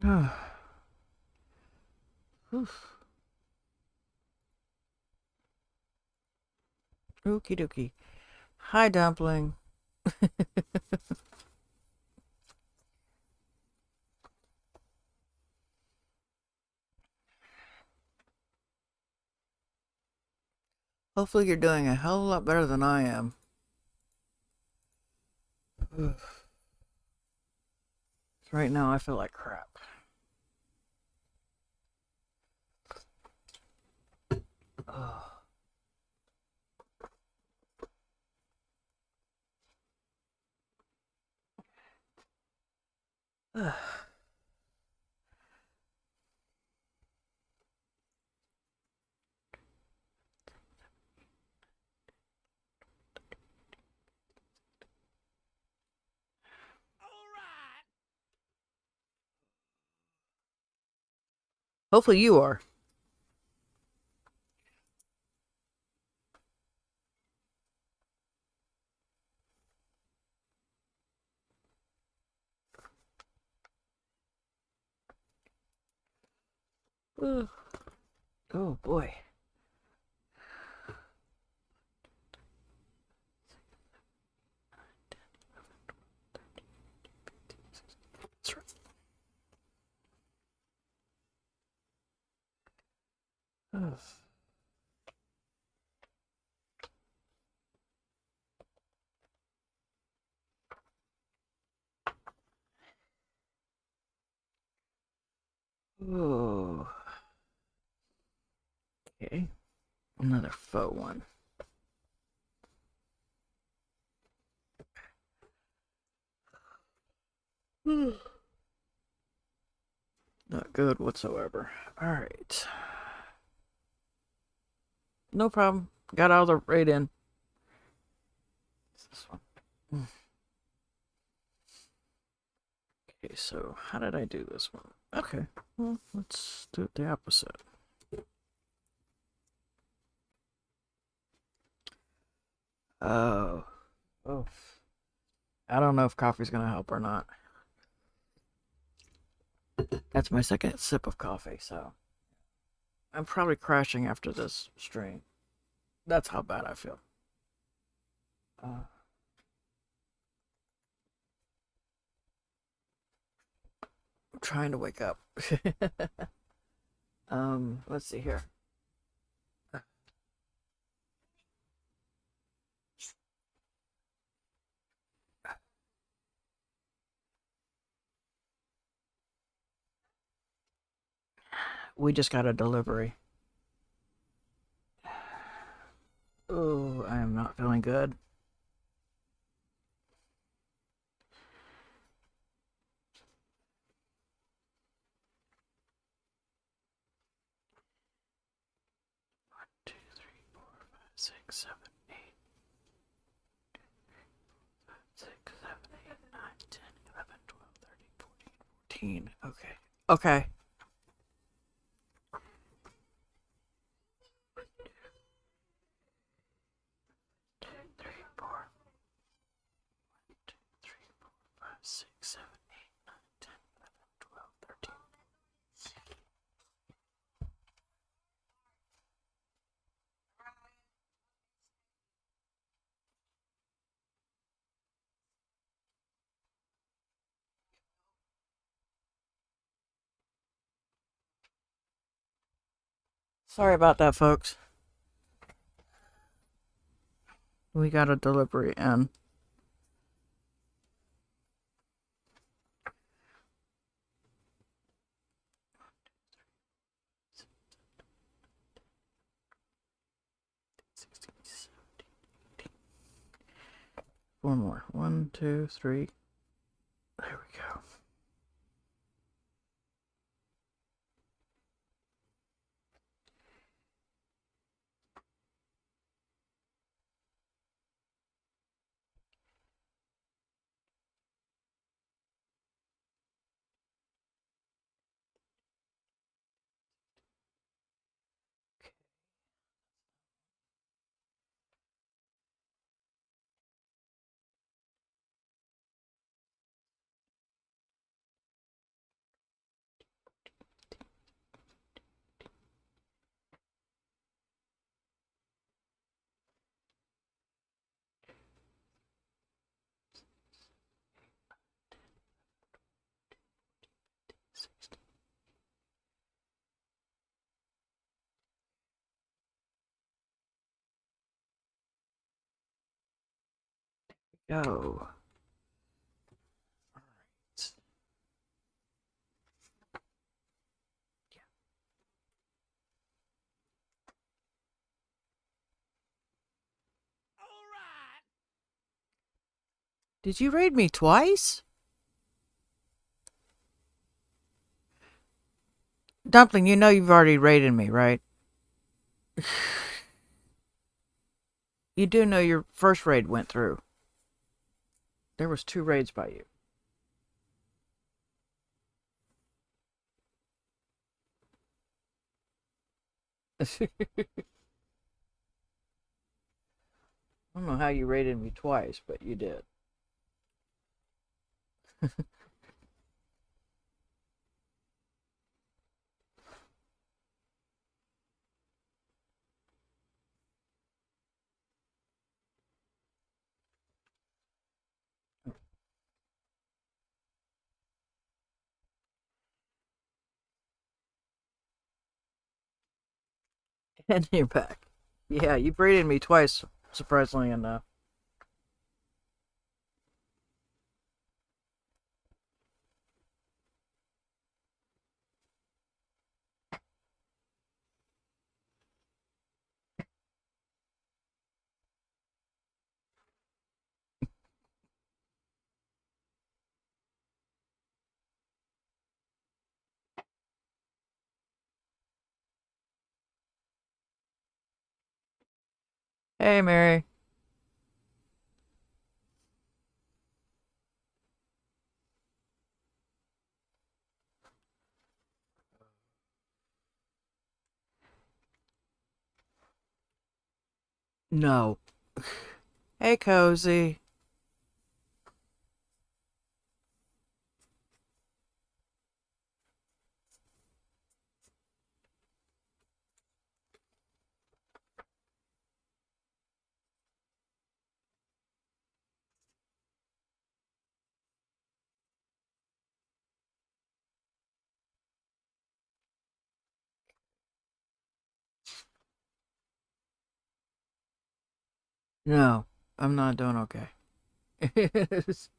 Oof. Okie dokie. Hi, Dumpling. Hopefully you're doing a hell of a lot better than I am. Right now I feel like crap. Hopefully you are. Ugh. Oh boy. That's right. Ugh. Oh. Okay. Another faux one. Not good whatsoever. All right. No problem. Got all the right in. This one. Okay, so how did I do this one? Okay, well, let's do it the opposite. Oh, oh. I don't know if coffee's gonna help or not. That's my second sip of coffee, so I'm probably crashing after this stream. That's how bad I feel. I'm trying to wake up. Let's see here. We just got a delivery. Oh, I am not feeling good. One, two, three, four, five, six, seven, eight. 6, 7, 8, 9, 10, 11, 12, 13, 14, 14. Okay. Okay. 2, 3, 4. 1, 2, 3, 4, 5, 6, 7, 8, 9, 10, 11, 12, 13. Sorry about that, folks. We got a delivery in. Four more. 1, 2, 3. There we go. go. Alright. Yeah. Alright. Did you raid me twice? Dumpling, you know you've already raided me, right? You do know your first raid went through. There was 2 raids by you. I don't know how you raided me twice, but you did. And you're back. Yeah, you've raided me twice, surprisingly enough. Hey, Mary. No. Hey, Cozy. No, I'm not doing okay. It's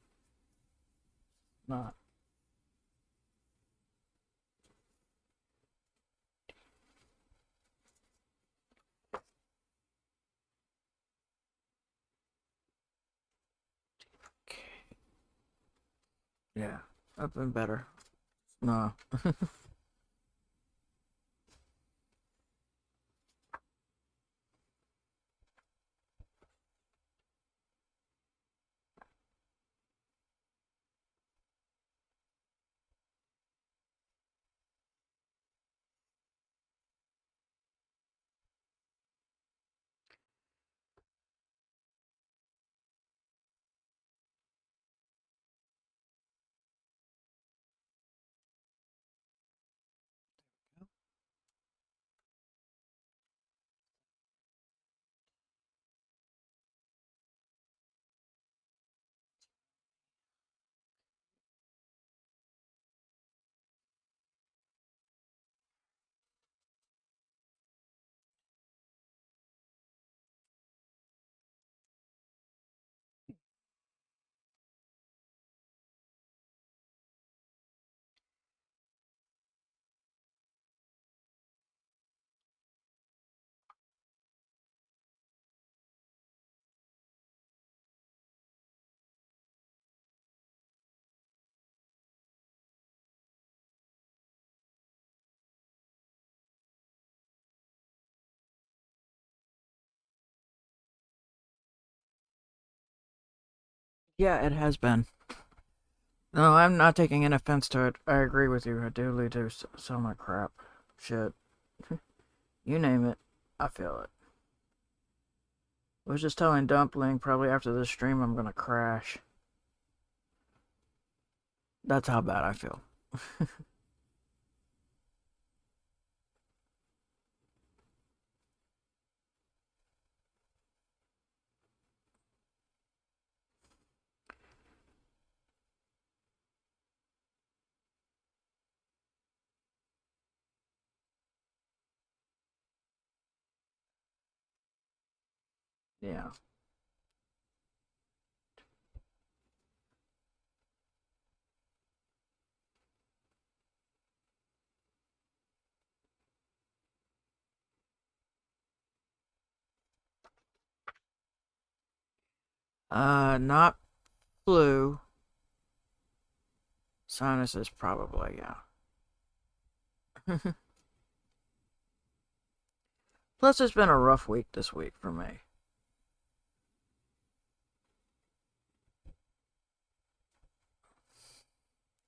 not. Okay. Yeah, I've been better. No. Yeah, it has been. No, I'm not taking any offense to it. I agree with you. I do sound like crap. Shit. You name it. I feel it. I was just telling Dumpling, probably after this stream, I'm gonna crash. That's how bad I feel. Yeah. Not flu. Sinuses, probably, yeah. Plus, it's been a rough week this week for me.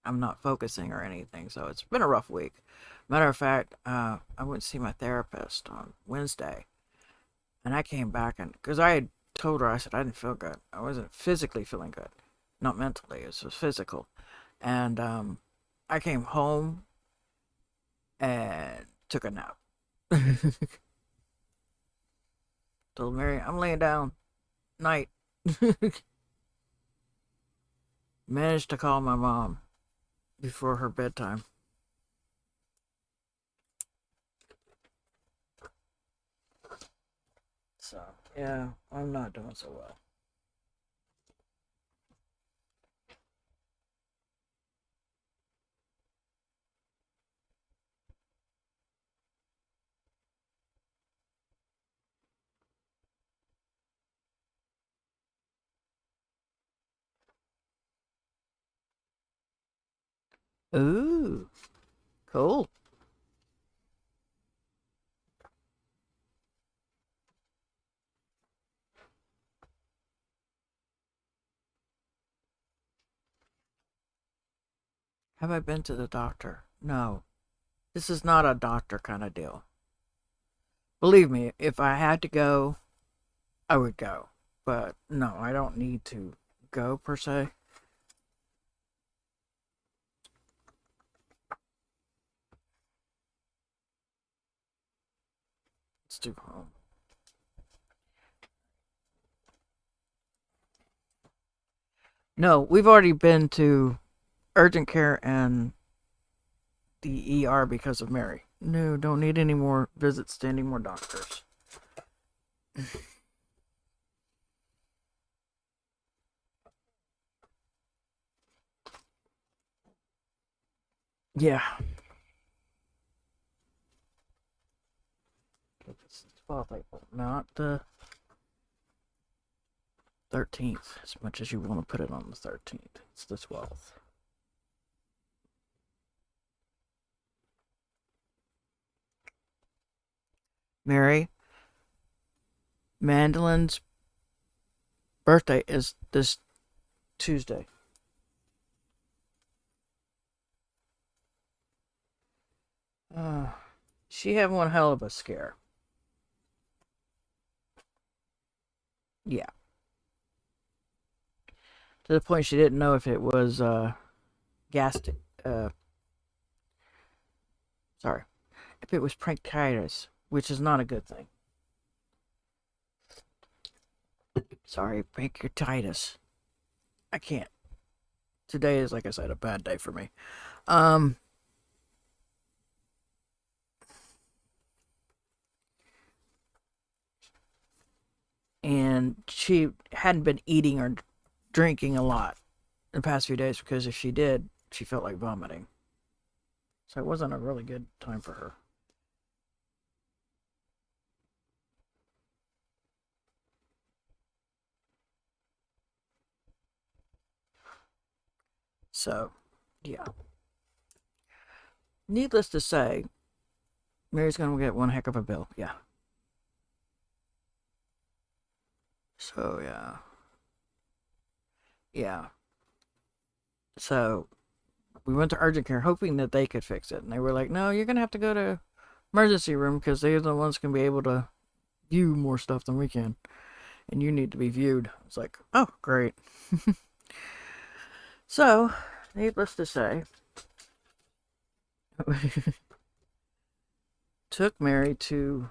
I'm not focusing or anything, so it's been a rough week. Matter of fact, I went to see my therapist on Wednesday, and I came back and because I had told her I said I didn't feel good. I wasn't physically feeling good, not mentally. It was physical, and I came home and took a nap. Told Mary I'm laying down. Night. Managed to call my mom before her bedtime. So, yeah, I'm not doing so well. Ooh, cool. Have I been to the doctor? No. This is not a doctor kind of deal. Believe me, if I had to go, I would go. But no, I don't need to go per se. Let's do home. No, we've already been to urgent care and the ER because of Mary. No, don't need any more visits to any more doctors. Yeah. It's 12th April, not the 13th, as much as you want to put it on the 13th. It's the 12th. Mary, Mandeline's birthday is this Tuesday. Uh, she had one hell of a scare. Yeah. To the point she didn't know if it was gastric. Sorry, if it was pancreatitis, which is not a good thing. Sorry, pancreatitis. I can't. Today is, like I said, a bad day for me. Um, and she hadn't been eating or drinking a lot the past few days because if she did, she felt like vomiting. So it wasn't a really good time for her. So, yeah. Needless to say, Mary's gonna get one heck of a bill. Yeah. So, yeah. Yeah. So, we went to urgent care hoping that they could fix it. And they were like, no, you're going to have to go to emergency room because they're the ones going to be able to view more stuff than we can. And you need to be viewed. It's like, oh, great. So, needless to say, took Mary to.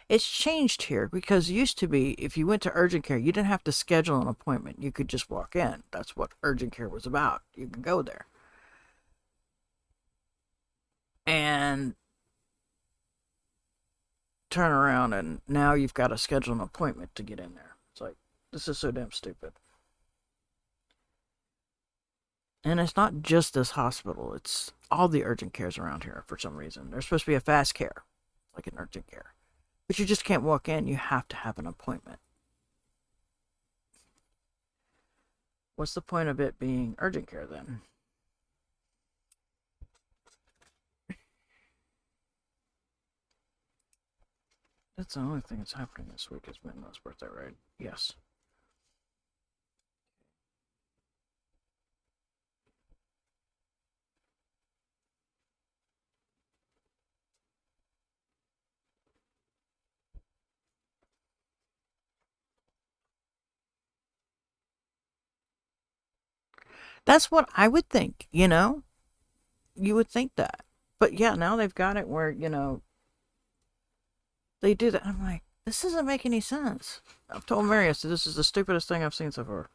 It's changed here because it used to be if you went to urgent care, you didn't have to schedule an appointment. You could just walk in. That's what urgent care was about. You could go there. And turn around and now you've got to schedule an appointment to get in there. It's like, this is so damn stupid. And it's not just this hospital, it's all the urgent cares around here for some reason. There's supposed to be a fast care, like an urgent care. But you just can't walk in. You have to have an appointment. What's the point of it being urgent care then? That's the only thing that's happening this week is Minla's birthday, right? Yes. That's what I would think, you know? You would think that. But yeah, now they've got it where, they do that. I'm like, this doesn't make any sense. I've told Marius this is the stupidest thing I've seen so far.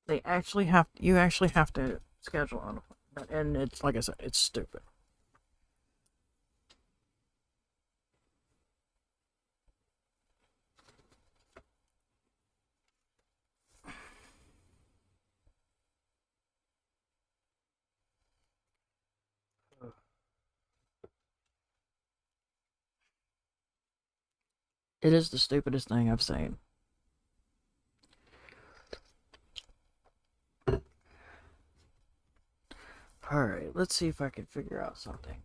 You actually have to schedule an appointment. And it's, like I said, it's stupid. It is the stupidest thing I've seen. Alright, let's see if I can figure out something.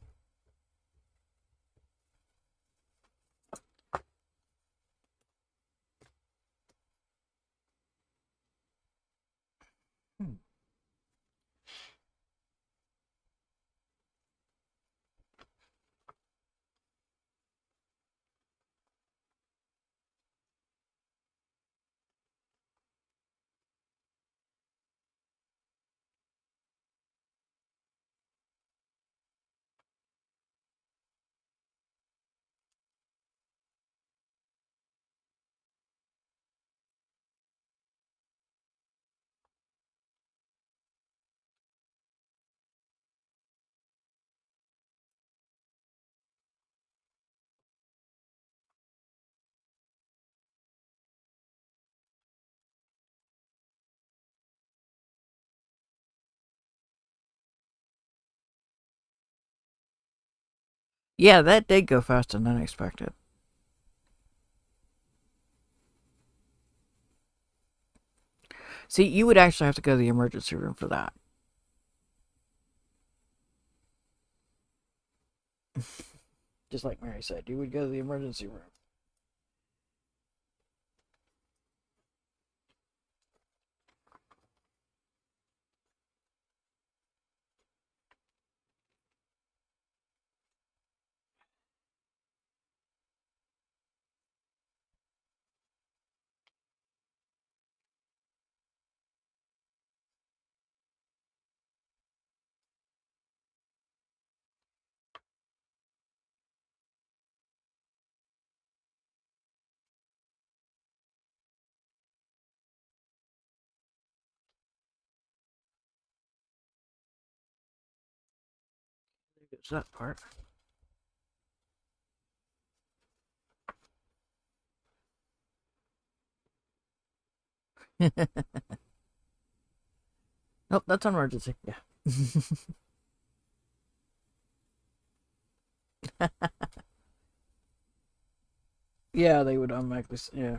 Yeah, that did go faster than expected. See, you would actually have to go to the emergency room for that. Just like Mary said, you would go to the emergency room. There's that part. Nope, that's an emergency. Yeah. Yeah, they would automatically. Yeah.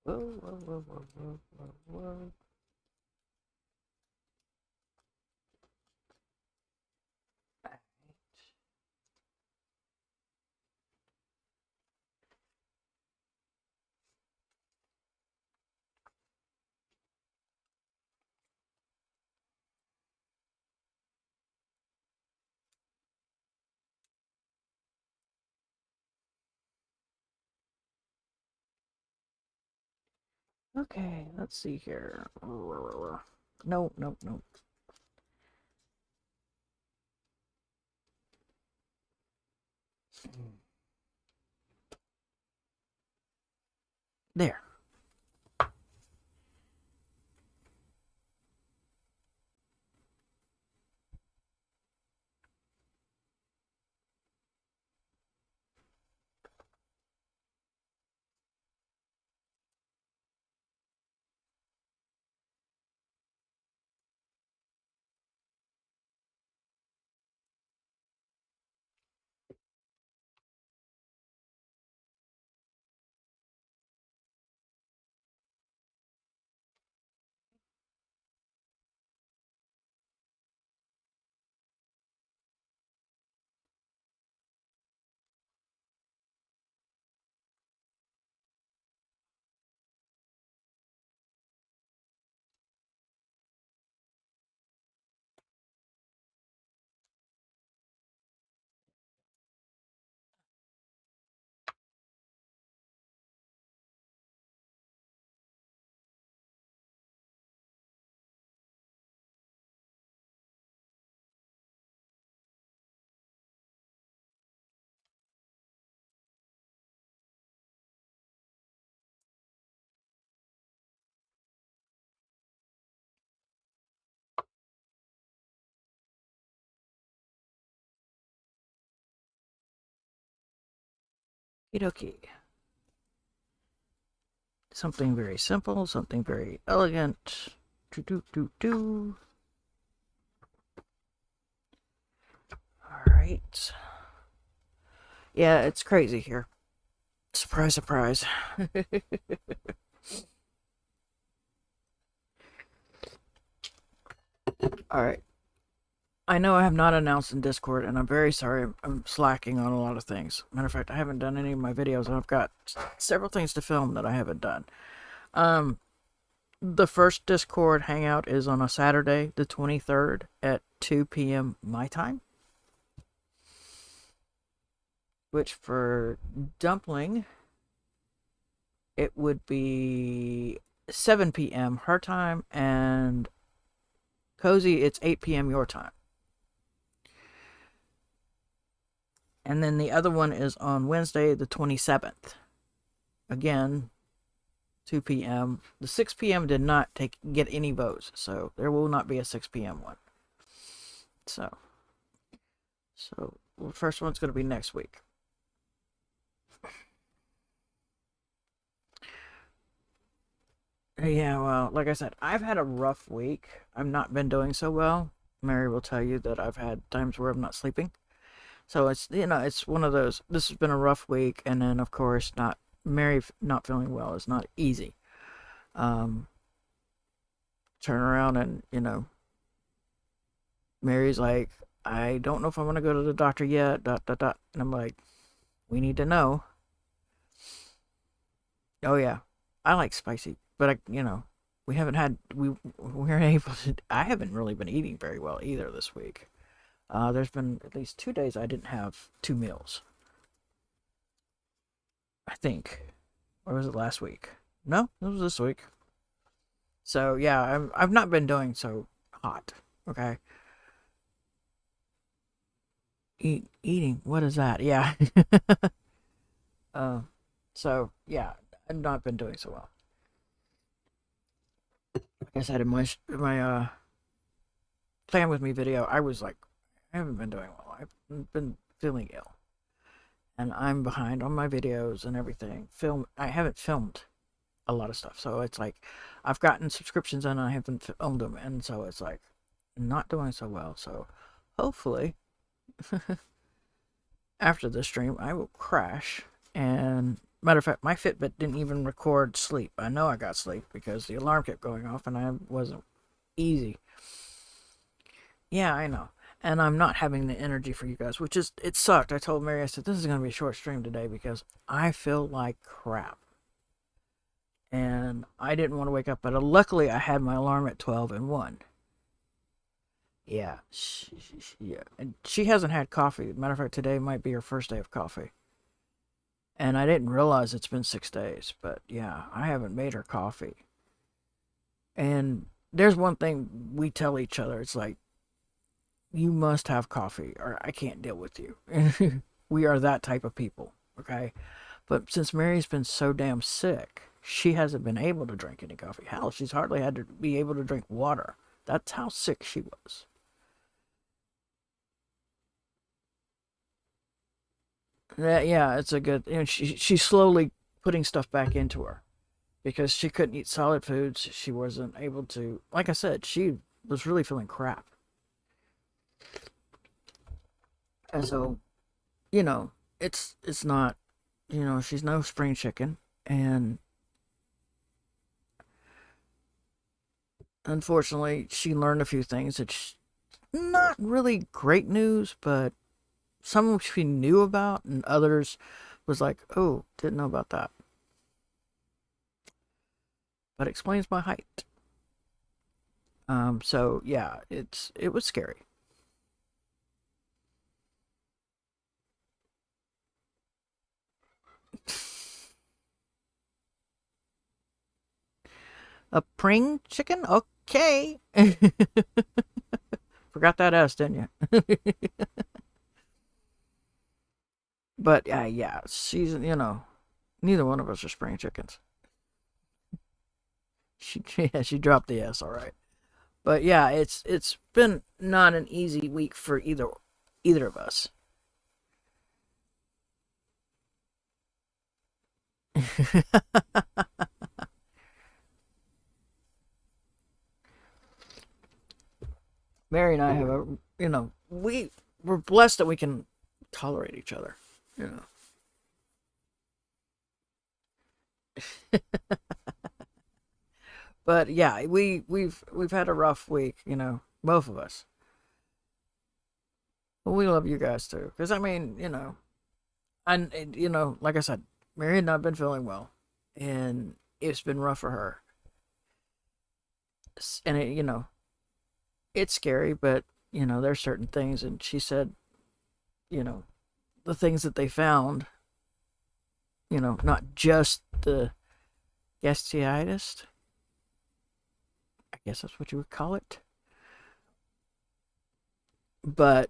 Whoa, whoa, whoa, whoa, whoa, whoa, whoa. Okay, let's see here. No, no, no. There. Okie something very simple, something very elegant. Do do do do. All right. Yeah, it's crazy here. Surprise, surprise. All right. I know I have not announced in Discord, and I'm very sorry. I'm slacking on a lot of things. Matter of fact, I haven't done any of my videos, and I've got several things to film that I haven't done. Um, the first Discord hangout is on a Saturday, the 23rd at 2 p.m. my time. Which for Dumpling, it would be 7 p.m. her time, and Cozy, it's 8 p.m. your time. And then the other one is on Wednesday, the 27th. Again, 2 p.m. The 6 p.m. did not get any votes, so there will not be a 6 p.m. one. So the first one's going to be next week. Yeah, well, like I said, I've had a rough week. I've not been doing so well. Mary will tell you that I've had times where I'm not sleeping. So it's it's one of those. This has been a rough week, and then of course not Mary not feeling well is not easy. Um, Turn around and Mary's like, I don't know if I want to go to the doctor yet. Dot dot dot, and I'm like, we need to know. Oh yeah, I like spicy, but we haven't had we're able to. I haven't really been eating very well either this week. There's been at least 2 days I didn't have 2 meals. I think, or was it last week? No, it was this week. So yeah, I've not been doing so hot. Okay, eating. What is that? Yeah. uh, so yeah, I've not been doing so well. Like I said in my plan with me video, I was like, I haven't been doing well. I've been feeling ill, and I'm behind on my videos and everything. I haven't filmed a lot of stuff, so it's like I've gotten subscriptions and I haven't filmed them, and so it's like not doing so well. So hopefully after the stream I will crash. And matter of fact, my Fitbit didn't even record sleep. I know I got sleep because the alarm kept going off and I wasn't easy. Yeah, I know. And I'm not having the energy for you guys, which is, it sucked. I told Mary, I said, this is going to be a short stream today because I feel like crap. And I didn't want to wake up, but luckily I had my alarm at 12 and 1. Yeah, yeah. And she hasn't had coffee. Matter of fact, today might be her first day of coffee. And I didn't realize it's been 6 days, but yeah, I haven't made her coffee. And there's one thing we tell each other. It's like, you must have coffee or I can't deal with you. We are that type of people, okay? But since Mary's been so damn sick, she hasn't been able to drink any coffee. Hell, she's hardly had to be able to drink water. That's how sick she was. Yeah, it's a good. She's slowly putting stuff back into her because she couldn't eat solid foods. She wasn't able to. Like I said, she was really feeling crap, and so you know, it's not. She's no spring chicken, and unfortunately, she learned a few things that's not really great news, but some she knew about, and others was like, oh, didn't know about that. But explains my height. So yeah, it was scary. A pring chicken? Okay. Forgot that S, didn't you? But yeah, she's neither one of us are spring chickens. She dropped the S, all right. But yeah, it's been not an easy week for either of us. Mary and I have a, we're blessed that we can tolerate each other. You know. But yeah, we've had a rough week, both of us. But we love you guys too, because I mean, and like I said, Mary had not been feeling well, and it's been rough for her. And it's scary, but there's certain things, and she said, you know, the things that they found, not just the gastritis, I guess that's what you would call it, but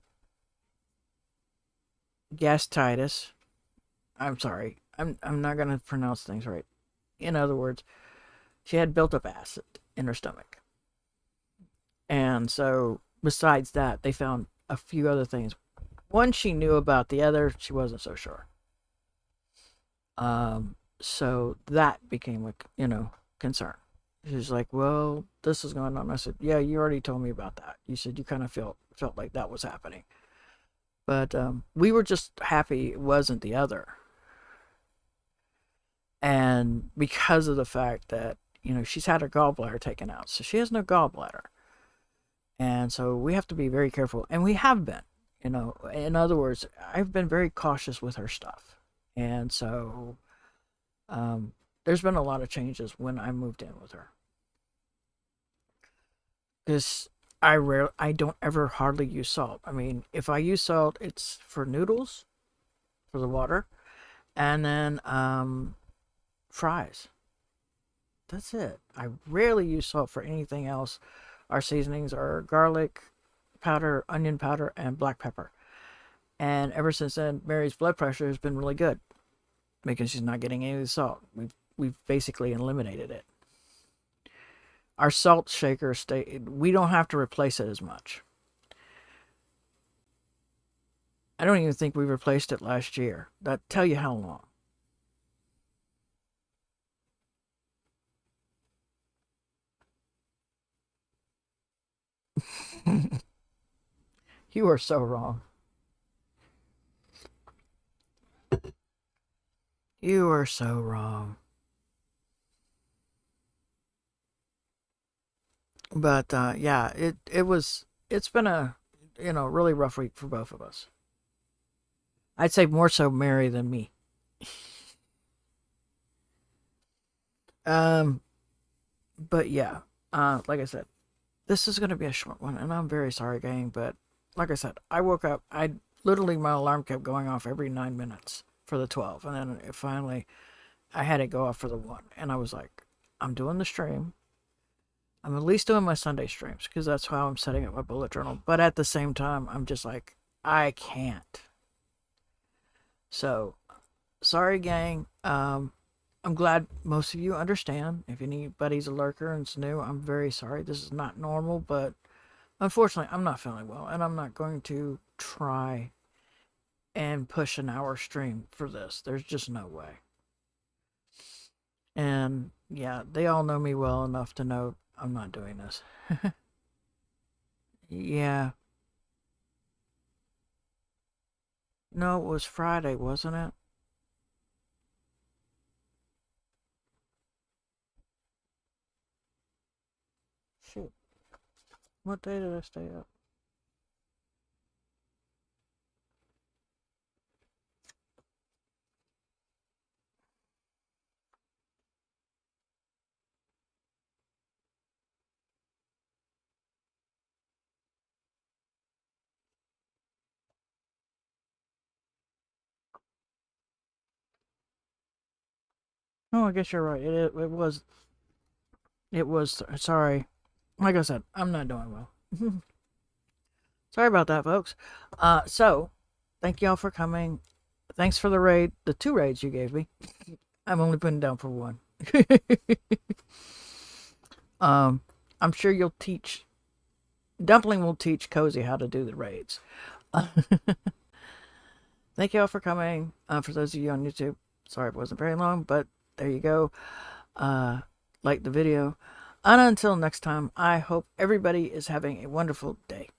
gastritis. I'm sorry, I'm not gonna pronounce things right. In other words, she had built up acid in her stomach. And so, besides that, they found a few other things. One she knew about, the other she wasn't so sure. So that became a concern. She's like, "Well, this is going on." I said, "Yeah, you already told me about that. You said you kind of felt like that was happening, but we were just happy it wasn't the other." And because of the fact that she's had her gallbladder taken out, so she has no gallbladder. And so we have to be very careful. And we have been, in other words, I've been very cautious with her stuff. And so there's been a lot of changes when I moved in with her. Because I don't ever hardly use salt. I mean, if I use salt, it's for noodles, for the water, and then fries. That's it. I rarely use salt for anything else. Our seasonings are garlic powder, onion powder, and black pepper. And ever since then, Mary's blood pressure has been really good because she's not getting any of the salt. We've basically eliminated it. Our salt shaker we don't have to replace it as much. I don't even think we replaced it last year. That tell you how long. You are so wrong. You are so wrong. But yeah, it's been a really rough week for both of us. I'd say more so Mary than me. Um, but yeah, like I said, this is gonna be a short one, and I'm very sorry, gang. But like I said, I woke up. I literally my alarm kept going off every 9 minutes for the 12, and then finally I had it go off for the one, and I was like, I'm doing the stream. I'm at least doing my Sunday streams because that's how I'm setting up my bullet journal. But at the same time, I'm just like, I can't. So, sorry, gang. I'm glad most of you understand. If anybody's a lurker and it's new, I'm very sorry. This is not normal, but unfortunately, I'm not feeling well, and I'm not going to try and push an hour stream for this. There's just no way. And yeah, they all know me well enough to know I'm not doing this. Yeah. No, it was Friday, wasn't it? Shoot. What day did I stay up? Oh, I guess you're right. It was sorry. Like I said, I'm not doing well. Sorry about that, folks. So thank y'all for coming. Thanks for the raid, the two raids you gave me. I'm only putting down for one. um, I'm sure you'll teach. Dumpling will teach Cozy how to do the raids. Thank y'all for coming. For those of you on YouTube, sorry it wasn't very long, but there you go. Like the video. And until next time, I hope everybody is having a wonderful day.